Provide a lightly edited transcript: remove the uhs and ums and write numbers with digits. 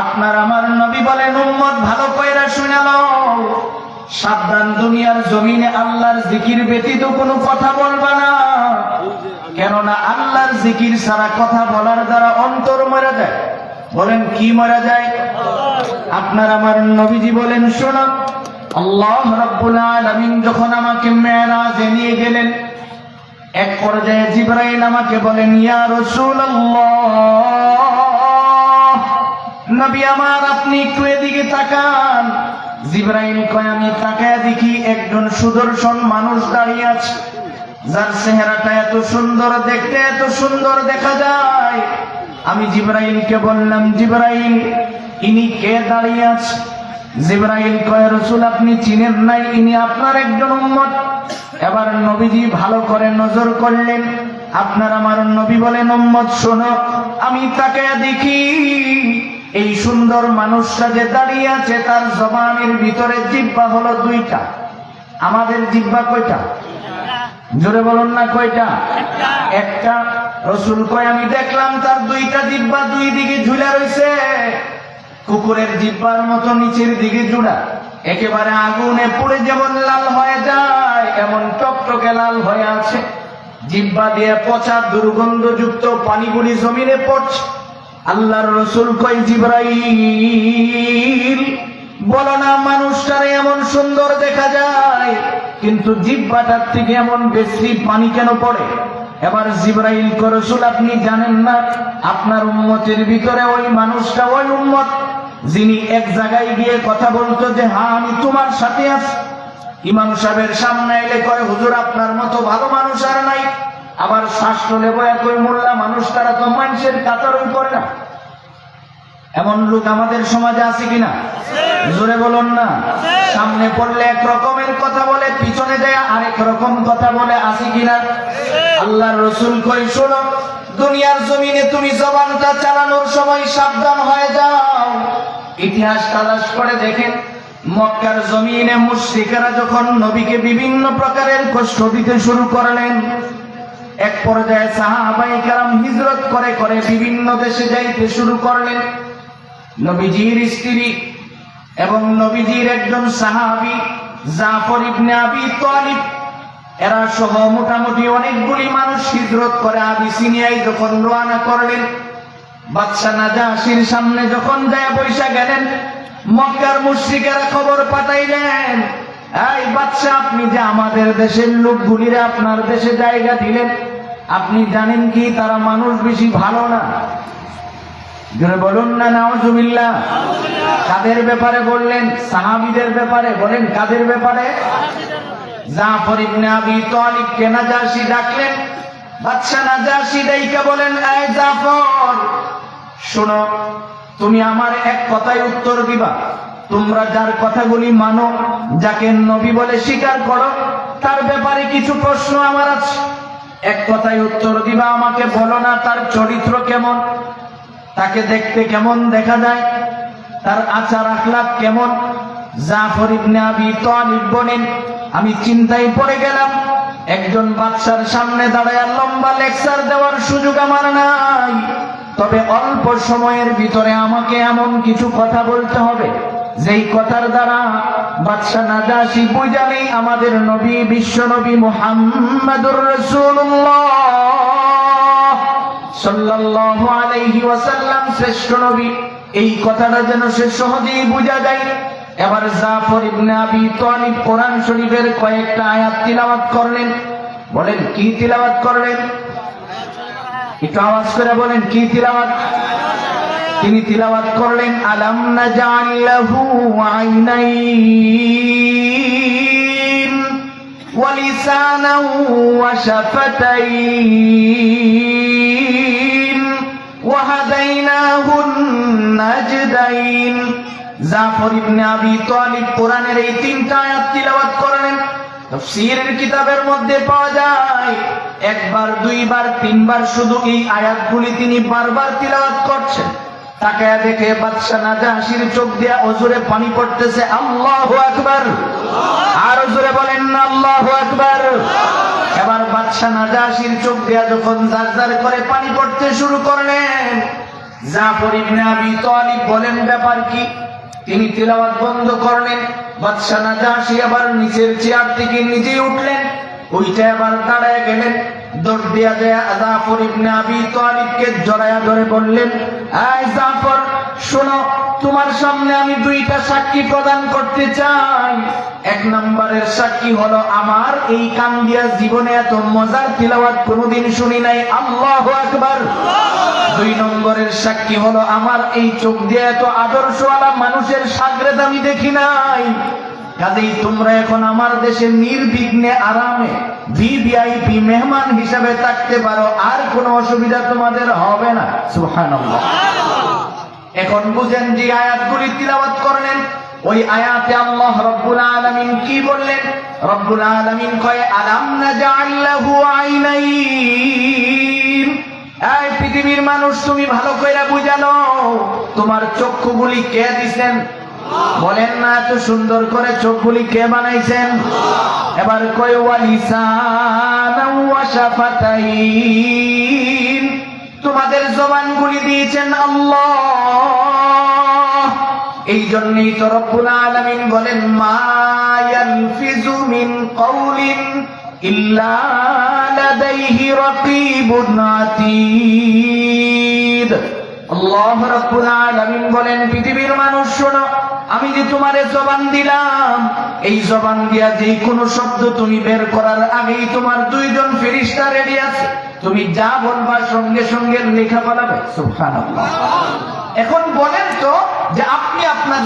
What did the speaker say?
আপনার আমার নবী বলেন, উম্মত ভালো কইরা শুনে নাও, সাবধান, দুনিয়ার জমিনে আল্লাহর জিকির ব্যতীত কোনো কথা বলবা না। কেননা আল্লাহর জিকির ছাড়া কথা বলার দ্বারা অন্তর মরে যায়। বলেন কি মরে যায়? আপনার আমার নবীজি বলেন, শোনো, আল্লাহ রাব্বুল আলামিন যখন আমাকে মেরাজে নিয়ে গেলেন, এক পর্যায়ে জিবরাইল আমাকে বলেন, ইয়া রাসূলুল্লাহ, নবী আমার আপনি একটু এদিকে তাকান। জিবরাইল কয়, আমি তাকায় দেখি একজন সুদর্শন মানুষ দাঁড়িয়ে আছে, যার চেহারাটা এত সুন্দর, দেখতে এত সুন্দর দেখা যায়। আমি জিবরাইলকে বললাম, জিবরাইল, ইনি কে দাঁড়িয়ে আছে? জিবরাইল কয়, রাসূল আপনি চিনেন নাই, ইনি আপনার একজন উম্মত। এবার নবীজি ভালো করে নজর করলেন। আপনার আমার নবী বলেন, উম্মত শোনো, আমি তাকে দেখি এই সুন্দর মানুষটা যে দাঁড়িয়ে আছে, তার জবানের ভিতরে জিহ্বা হলো দুইটা। আমাদের জিহ্বা কয়টা? জোরে বলুন না, কয়টা? একটা। রাসূল কয়, আমি দেখলাম তার দুইটা জিহ্বা দুই দিকে ঝুলা রয়েছে, কুকুরের জিহ্বার মতো নিচের দিকে জোড়া, একেবারে আগুনে পুড়ে যেমন লাল হয়ে যায় এমন টকটকে লাল হয়ে আছে। জিহ্বা দিয়ে পচা দুর্গন্ধযুক্ত পানিগুলি জমিনে পড়ছে। আল্লাহর রাসূল কয়, জিবরাইল, বলো না, মানুষটারে এমন সুন্দর দেখা যায়, কিন্তু জিহ্বাটার থেকে এমন বেশি পানি কেন পড়ে? এবার জিবরাইল কয়, রাসূল আপনি জানেন না, আপনার উম্মতের ভিতরে ওই মানুষটা ওই উম্মত যিনি এক জায়গায় গিয়ে কথা বলতো যে হ্যাঁ আমি তোমার সাথে আছি। ইমাম সাহেবের সামনে এলে কয়, হুজুর আপনার মতো ভালো মানুষ আর নাই। আবার শাস্ত্র নেব একই মোল্লা মানুষ, তারা তো মানুষের কাতারই পড়ে না। এমন লোক আমাদের সমাজে আছে কিনা? জোরে বলুন না। সামনে পড়লে এক রকমের কথা বলে, পিছনে যায় আরেক রকম কথা বলে, আছে কিনা? আল্লাহর রাসূল কই, শোনো, দুনিয়ার জমিনে তুমি জবানটা চালানোর সময় সাবধান হয়ে যাও। ইতিহাস তালাশ করে দেখেন, মক্কার জমিনে মুশরিকরা যখন নবীকে বিভিন্ন প্রকারের কষ্ট দিতে শুরু করলেন, এক পর্যায়ে সাহাবায়ে কেরাম হিজরত করে করে বিভিন্ন দেশে যাইতে শুরু করলেন। নবীজির স্ত্রী এবং নবীজির একজন সাহাবী জাফর ইবনে আবি তালিব, এরা সহ মোটামুটি অনেকগুলি মানুষ হিজরত করে আবিসিনিয়ায় যখন রওনা করলেন, বাদশা নাজাশির সামনে যখন যায় বৈশা গেলেন, মক্কার মুশরিকেরা খবর পাঠাইলেন, এই বাদশা, আপনি যে আমাদের দেশের লোকগুলিরে আপনার দেশে জায়গা দিলেন, আপনি জানেন কি তারা মানুষ বেশি ভালো না? জোরে বলুন না নাউজুবিল্লাহ। কাদের ব্যাপারে বললেন? সাহাবীদের ব্যাপারে। বলেন কাদের ব্যাপারে? জাফর ইবনে আবি তালিবকে নাজাশি ডাকলেন। বাদশা নাজাশি ডাইকা বলেন, এই জাফর, শোনো, তুমি আমার এক কথায় উত্তর দিবা। তোমরা যার কথাগুলি মানো, যাকে নবী বলে স্বীকার করো, তার ব্যাপারে কিছু প্রশ্ন আমার আছে। এক কথায় উত্তর দিবা, আমাকে বলো না তার চরিত্র কেমন, তাকে দেখতে কেমন দেখা যায়, তার আচার আখলাক কেমন। জাফর ইবনে আবি তালিব বলেন, আমি চিন্তায় পড়ে গেলাম, একজন বাদশার সামনে দাঁড়ায় লম্বা লেকচার দেওয়ার সুযোগ আমার নাই, তবে অল্প সময়ের ভিতরে আমাকে এমন কিছু কথা বলতে হবে যেই কথার দ্বারা বাদশা নাজাশি বুঝালে আমাদের নবী, বিশ্ব নবী মুহাম্মাদুর রাসূলুল্লাহ সাল্লাল্লাহু আলাইহি ওয়াসাল্লাম শ্রেষ্ঠ নবী, এই কথাটা যেন সে সহজেই বুঝা যায়। এবার জাফর ইবনে আবি তালিব কোরআন শরীফের কয়েকটা আয়াত তিলাওয়াত করলেন। বলেন কি তিলাওয়াত করলেন? একটু আওয়াজ করে বলেন কি তিলাওয়াত? তিনি তিলাওয়াত করলেন, আলাম নাজআল লাহু আইনাইন ওয়া লিসানান ওয়া শাফাতাইন ওয়া হাদাইনাহুন নাজদাইন। জাফর ইবনে আবি তালিব কোরআনের এই তিনটা আয়াত তিলাওয়াত করলেন। তাফসীরের কিতাবের মধ্যে পাওয়া যায় একবার, দুইবার, তিনবার শুধু এই আয়াতগুলি তিনি বারবার তিলাওয়াত করছেন। তাকায়া দেখে বাদশা নাজাশির চোখ দিয়ে অজুরে পানি পড়তেছে। আল্লাহু আকবার। আর জোরে বলেন না আল্লাহু আকবার। এবার বাদশা নাজাশির চোখ দিয়া যখন জারজার করে পানি পড়তে শুরু করলেন, জাফর ইবনে আবি তালিব বলেন ব্যাপার কি? তিনি তিলাওয়াত বন্ধ করলেন। বাদশা নাজাশি আবার নিচের চেয়ার থেকে নিজেই উঠলেন, ওইটা আবার দাঁড়ায় গেলেন। দৌড় দিয়া যায় জাফর ইবনে আবি তালিবকে জড়ায়া ধরে বললেন, এই জাফর শোনো, তোমার সামনে আমি দুইটা সাক্ষী প্রদান করতে চাই। এক নম্বরের সাক্ষী হলো আমার এই কান দিয়া জীবনে এত মজার তিলাওয়াত কোনোদিন শুনি নাই, আল্লাহু আকবার। দুই নম্বরের সাক্ষী হলো আমার এই চোখ দিয়ে এত আদর্শওয়ালা মানুষের সাগরেদ আমি দেখি নাই। কাজেই তোমরা এখন আমার দেশে নির্বিঘ্নে আরামে ভিভিআইপি মেহমান হিসাবে থাকতে পারো, আর কোনো অসুবিধা তোমাদের হবে না। সুবহানাল্লাহ। এখন বুঝেন যে আয়াতগুলি তিলাওয়াত করলেন, ওই আয়াতে আল্লাহ রব্বুল আলামিন কি বললেন? রব্বুল আলামিন কয়, আলাম নাজআল লাহু আইনাইন। এই পৃথিবীর মানুষ, তুমি ভালো কইরা বুঝানো, তোমার চক্ষুগুলি কে দিছেন? বলেন না, এত সুন্দর করে চোখগুলি কে বানাইছেন? এবার কয়, ওয়া লিসানাও ওয়া শাফাতাইন। তোমাদের জবানগুলি দিয়েছেন আল্লাহ। এই জন্যই তো রব্বুল আলামিন বলেন, মা ইয়ালফিজু মিন কওলিন ইল্লা লাদাইহি রাকিবুন আতীদ। আল্লাহ রাব্বুল আলামিন বলেন, পৃথিবীর মানুষ শোনো, আমি যে তোমারে জবান দিলাম, এই জবান দিয়া যে কোনো শব্দ তুমি বের করার আগেই তোমার দুইজন ফেরেশতা রেডি আছে। তুমি যা বলবা সঙ্গে সঙ্গে লেখা পালাবে। সুবহানাল্লাহ। এখন বলেন তো যে আপনি আপনার